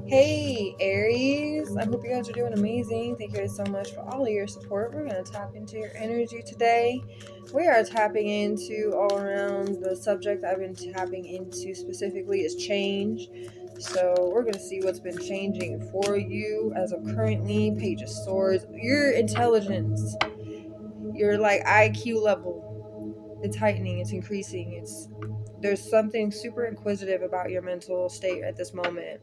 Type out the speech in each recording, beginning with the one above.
Hey Aries, I hope you guys are doing amazing. Thank you guys so much for all of your support. We're going to tap into your energy today. We are tapping into all around the subject I've been tapping into specifically is change. So we're going to see what's been changing for you as of currently. Page of Swords, your intelligence, your IQ level, it's heightening, it's increasing. There's something super inquisitive about your mental state at this moment.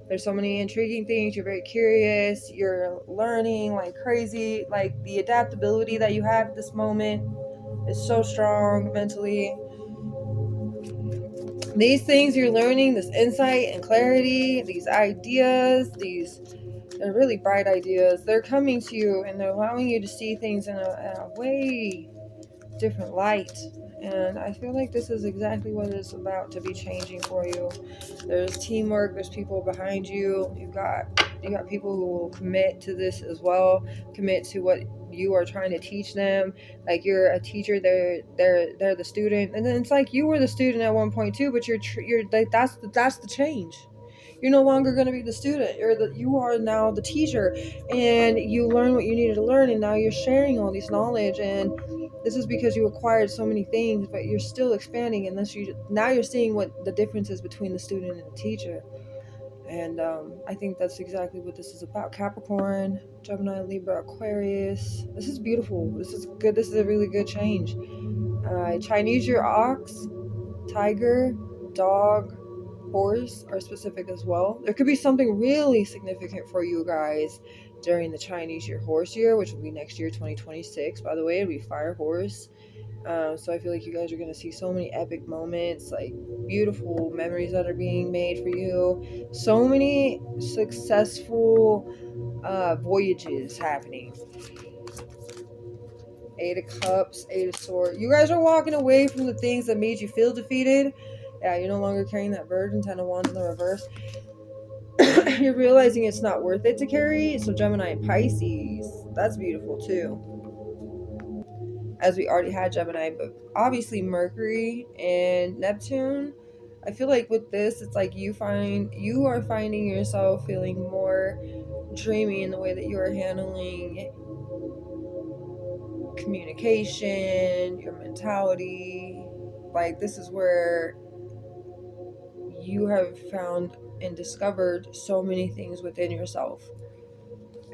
There's so many intriguing things. You're very curious. You're learning like crazy. Like the adaptability that you have at this moment is so strong mentally. These things you're learning, this insight and clarity, these ideas, they're really bright ideas. They're coming to you and they're allowing you to see things in a way different light. And I feel like this is exactly what is about to be changing for you. There's teamwork, there's people behind you. You got people who will commit to this as well, commit to what you are trying to teach them. Like you're a teacher, they're the student, and then it's like you were the student at one point too, but you're like that's the change. You're no longer going to be the student. You are now the teacher, and you learn what you needed to learn, and now you're sharing all these knowledge. And this is because you acquired so many things, but you're still expanding. Now you're seeing what the difference is between the student and the teacher. And I think that's exactly what this is about. Capricorn, Gemini, Libra, Aquarius. This is beautiful. This is good. This is a really good change. Chinese, your ox, tiger, dog, horse are specific as well. There could be something really significant for you guys during the Chinese year horse year, which will be next year, 2026. By the way, it'll be fire horse. So I feel like you guys are going to see so many epic moments, like beautiful memories that are being made for you. So many successful voyages happening. Eight of Cups, Eight of Swords. You guys are walking away from the things that made you feel defeated. Yeah, you're no longer carrying that burden. 10 of Wands in the reverse. You're realizing it's not worth it to carry. So Gemini and Pisces, that's beautiful too. As we already had Gemini, but obviously Mercury and Neptune. I feel like with this, it's like you are finding yourself feeling more dreamy in the way that you are handling communication, your mentality. Like this is where you have found and discovered so many things within yourself.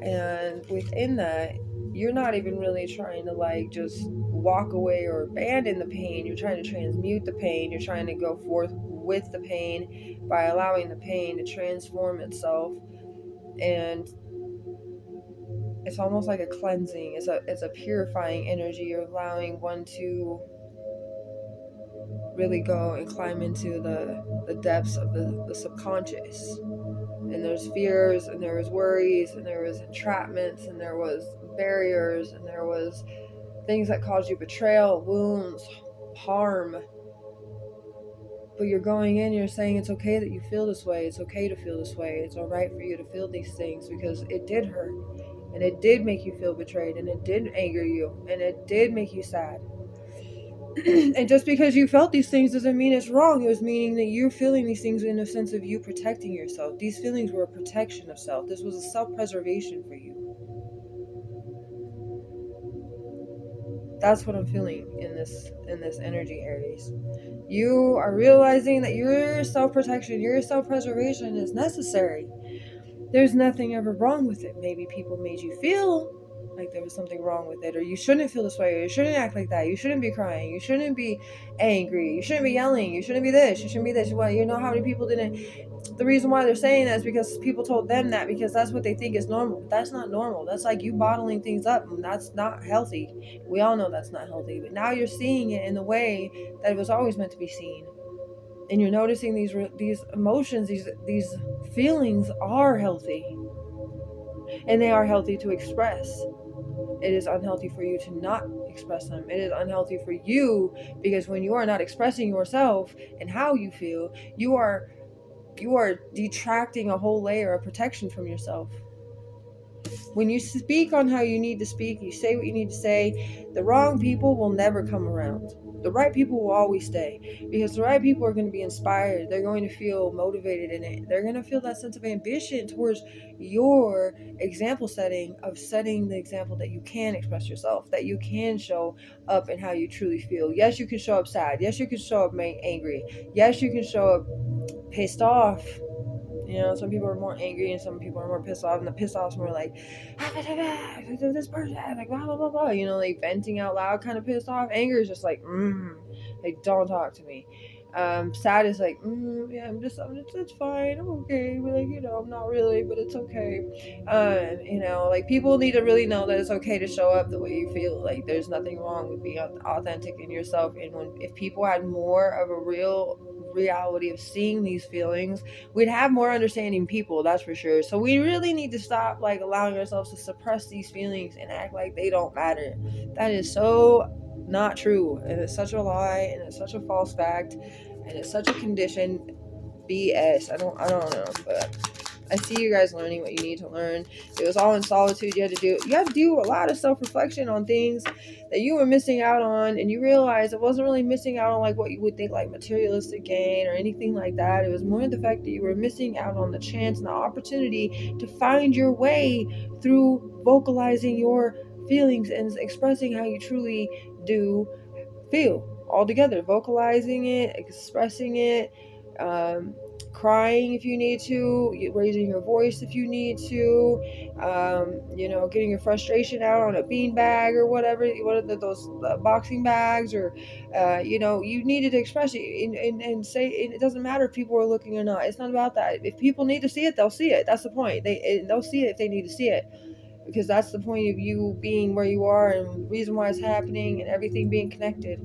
And within that, you're not even really trying to just walk away or abandon the pain. You're trying to transmute the pain. You're trying to go forth with the pain by allowing the pain to transform itself. And it's almost like a cleansing. It's a purifying energy. You're allowing one to really go and climb into the depths of the subconscious. And there's fears, and there was worries, and there was entrapments, and there was barriers, and there was things that caused you betrayal, wounds, harm. But you're going in, you're saying it's okay that you feel this way. It's okay to feel this way. It's all right for you to feel these things because it did hurt. And it did make you feel betrayed. And it did anger you. And it did make you sad. And just because you felt these things doesn't mean it's wrong. It was meaning that you're feeling these things in a sense of you protecting yourself. These feelings were a protection of self. This was a self-preservation for you. That's what I'm feeling in this energy, Aries. You are realizing that your self-protection, your self-preservation is necessary. There's nothing ever wrong with it. Maybe people made you feel like there was something wrong with it, or you shouldn't feel this way, or you shouldn't act like that, you shouldn't be crying, you shouldn't be angry, you shouldn't be yelling, you shouldn't be this, you shouldn't be this. Well, you know how many people didn't. The reason why they're saying that is because people told them that because that's what they think is normal. But that's not normal. That's like you bottling things up, and that's not healthy. We all know that's not healthy. But now you're seeing it in the way that it was always meant to be seen, and you're noticing these emotions, these feelings are healthy, and they are healthy to express. It is unhealthy for you to not express them. It is unhealthy for you because when you are not expressing yourself and how you feel, you are detracting a whole layer of protection from yourself. When you speak on how you need to speak, you say what you need to say, the wrong people will never come around. The right people will always stay, because the right people are going to be inspired. They're going to feel motivated in it. They're going to feel that sense of ambition towards your example setting, of setting the example that you can express yourself, that you can show up in how you truly feel. Yes, you can show up sad. Yes, you can show up angry. Yes, you can show up pissed off. You know, some people are more angry and some people are more pissed off, and the pissed off's more like, this person, like, blah, blah, blah, blah, you know, like venting out loud kind of pissed off. Anger is just like, like, don't talk to me. Sad is like, yeah, it's fine, I'm okay, but like, you know, I'm not really, but it's okay. You know, like, people need to really know that it's okay to show up the way you feel. Like, there's nothing wrong with being authentic in yourself. And if people had more of a real reality of seeing these feelings, we'd have more understanding people, that's for sure. So we really need to stop like allowing ourselves to suppress these feelings and act like they don't matter. That is so not true, and it's such a lie, and it's such a false fact, and it's such a conditioned BS. I don't know, but I see you guys learning what you need to learn. It was all in solitude. You had to do a lot of self-reflection on things that you were missing out on, and you realize it wasn't really missing out on like what you would think, like materialistic gain or anything like that. It was more the fact that you were missing out on the chance and the opportunity to find your way through vocalizing your feelings and expressing how you truly do feel all together, vocalizing it, expressing it, crying if you need to, raising your voice if you need to, you know, getting your frustration out on a bean bag or whatever, what are those boxing bags, or you know, you needed to express it and say it doesn't matter if people are looking or not. It's not about that. If people need to see it, they'll see it. That's the point. They'll see it if they need to see it, because that's the point of you being where you are and the reason why it's happening and everything being connected.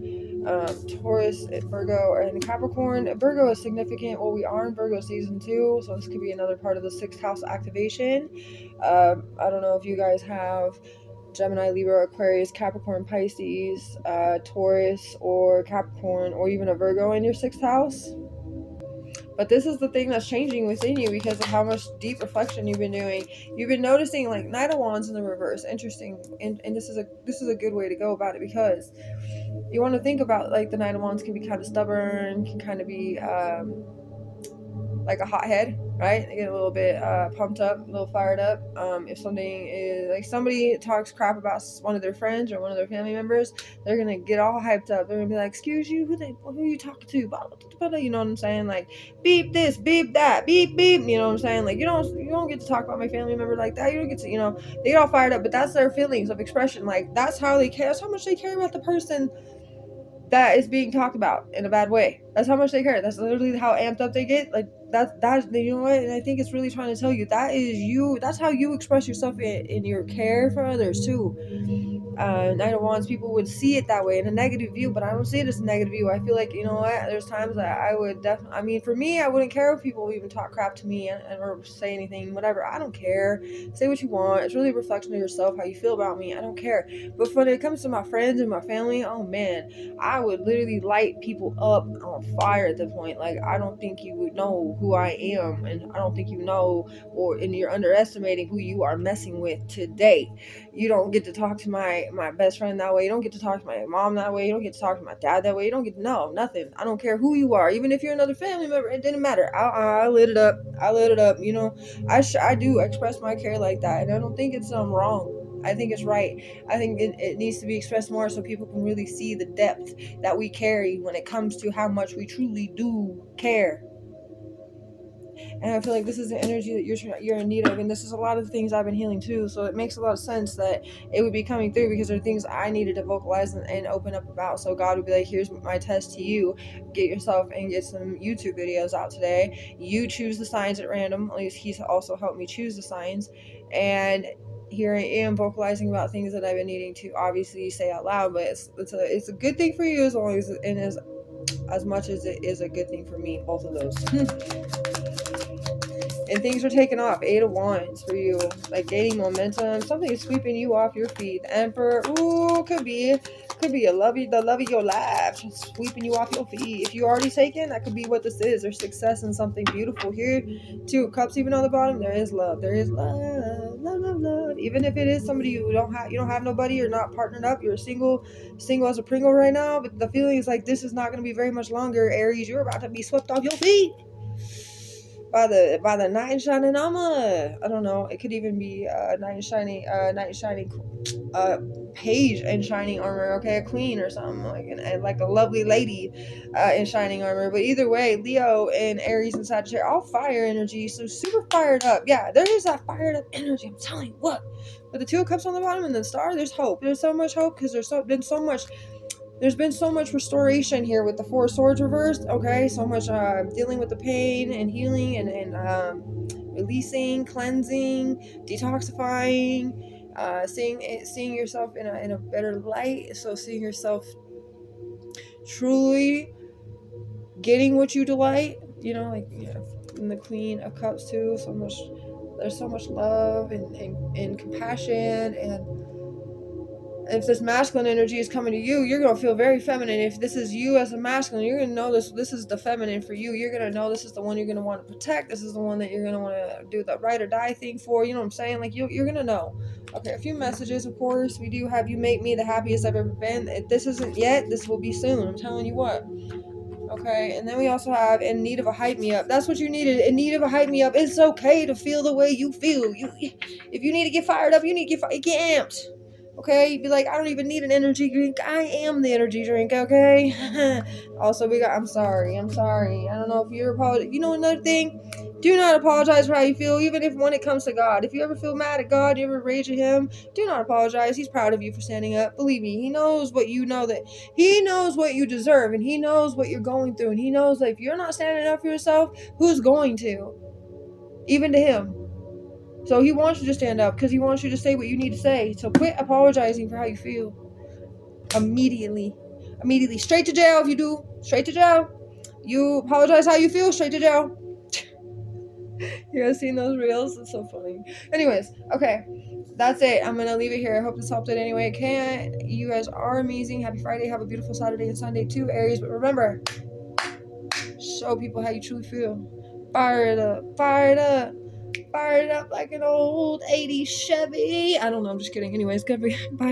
Taurus, Virgo, and Capricorn. Virgo is significant. Well, we are in Virgo season 2, so this could be another part of the 6th house activation. I don't know if you guys have Gemini, Libra, Aquarius, Capricorn, Pisces, Taurus, or Capricorn, or even a Virgo in your 6th house. But this is the thing that's changing within you because of how much deep reflection you've been doing. You've been noticing like Knight of Wands in the reverse. Interesting. And this is a good way to go about it, because you want to think about like the Knight of Wands can be kind of stubborn, can kind of be like a hothead, right? They get a little bit pumped up, a little fired up. If something is like somebody talks crap about one of their friends or one of their family members, they're gonna get all hyped up. They're gonna be like, "Excuse you, who are you talking to?" You know what I'm saying? Like, beep this, beep that, beep beep. You know what I'm saying? Like, you don't get to talk about my family member like that. You don't get to, you know, they get all fired up, but that's their feelings of expression. Like, that's how they care. That's how much they care about the person that is being talked about in a bad way. That's how much they care. That's literally how amped up they get. Like, that's you know what? And I think it's really trying to tell you that is you. That's how you express yourself in your care for others too. Knight of Wands, people would see it that way in a negative view, but I don't see it as a negative view. I feel like, you know what, there's times that I would definitely, I mean, for me, I wouldn't care if people even talk crap to me or say anything, whatever. I don't care. Say what you want. It's really a reflection of yourself, how you feel about me. I don't care. But when it comes to my friends and my family, oh man, I would literally light people up on fire at the point. Like, I don't think you would know who I am, and I don't think you know, and you're underestimating who you are messing with today. You don't get to talk to my best friend that way. You don't get to talk to my mom that way. You don't get to talk to my dad that way. You don't get to know nothing. I don't care who you are. Even if you're another family member, it didn't matter. I lit it up. You know, I do express my care like that, and I don't think it's wrong. I think it's right. I think it needs to be expressed more so people can really see the depth that we carry when it comes to how much we truly do care. And I feel like this is the energy that you're in need of, and this is a lot of the things I've been healing too. So it makes a lot of sense that it would be coming through, because there are things I needed to vocalize and open up about. So God would be like, here's my test to you. Get yourself and get some YouTube videos out today. You choose the signs at random. At least He's also helped me choose the signs. And here I am vocalizing about things that I've been needing to obviously say out loud. But it's a good thing for you as long as it is as much as it is a good thing for me. Both of those. And things are taking off. 8 of Wands for you. Like gaining momentum. Something is sweeping you off your feet. The Emperor. Ooh, could be could be the love of your life, just sweeping you off your feet. If you're already taken, that could be what this is. There's success in something beautiful here. 2 of Cups, even on the bottom, there is love. There is love. Even if it is somebody you don't have nobody, you're not partnered up, you're single as a Pringle right now. But the feeling is like this is not going to be very much longer, Aries. You're about to be swept off your feet by the knight in shining armor. I don't know. It could even be knight in shining page in shining armor, okay, a queen or something, and like a lovely lady in shining armor. But either way, Leo and Aries and Sagittarius, all fire energy, so super fired up. Yeah, there is that fired up energy, I'm telling you what. But the 2 of Cups on the bottom and the star, there's hope. There's so much hope because there's been so much restoration here with the 4 of Swords reversed. Okay, so much dealing with the pain and healing and releasing, cleansing, detoxifying, seeing yourself in a better light. So seeing yourself truly getting what you delight. Like in the Queen of Cups too. There's so much love and compassion, and if this masculine energy is coming to you, you're going to feel very feminine. If this is you as a masculine, you're going to know this is the feminine for you. You're going to know this is the one you're going to want to protect. This is the one that you're going to want to do the ride or die thing for. You know what I'm saying? Like, you're going to know. Okay, a few messages, of course. We do have you make me the happiest I've ever been. If this isn't yet, this will be soon. I'm telling you what. Okay, and then we also have in need of a hype me up. That's what you needed. In need of a hype me up. It's okay to feel the way you feel. If you need to get fired up, you need to get amped. Okay, be like, I don't even need an energy drink. I am the energy drink. Okay. Also, I'm sorry. I don't know if you're apologizing. Another thing, do not apologize for how you feel, even if when it comes to God. If you ever feel mad at God, you ever rage at Him, do not apologize. He's proud of you for standing up. Believe me, He knows what you know, that He knows what you deserve, and He knows what you're going through, and He knows that if you're not standing up for yourself, who's going to? Even to Him. So He wants you to stand up because He wants you to say what you need to say. So quit apologizing for how you feel. Immediately. Straight to jail if you do. Straight to jail. You apologize how you feel, straight to jail. You guys seen those reels? It's so funny. Anyways, okay. That's it. I'm going to leave it here. I hope this helped it any way it can. You guys are amazing. Happy Friday. Have a beautiful Saturday and Sunday too, Aries. But remember, show people how you truly feel. Fire it up. Fire it up like an old 80s Chevy. I don't know. I'm just kidding. Anyways, good. Bye.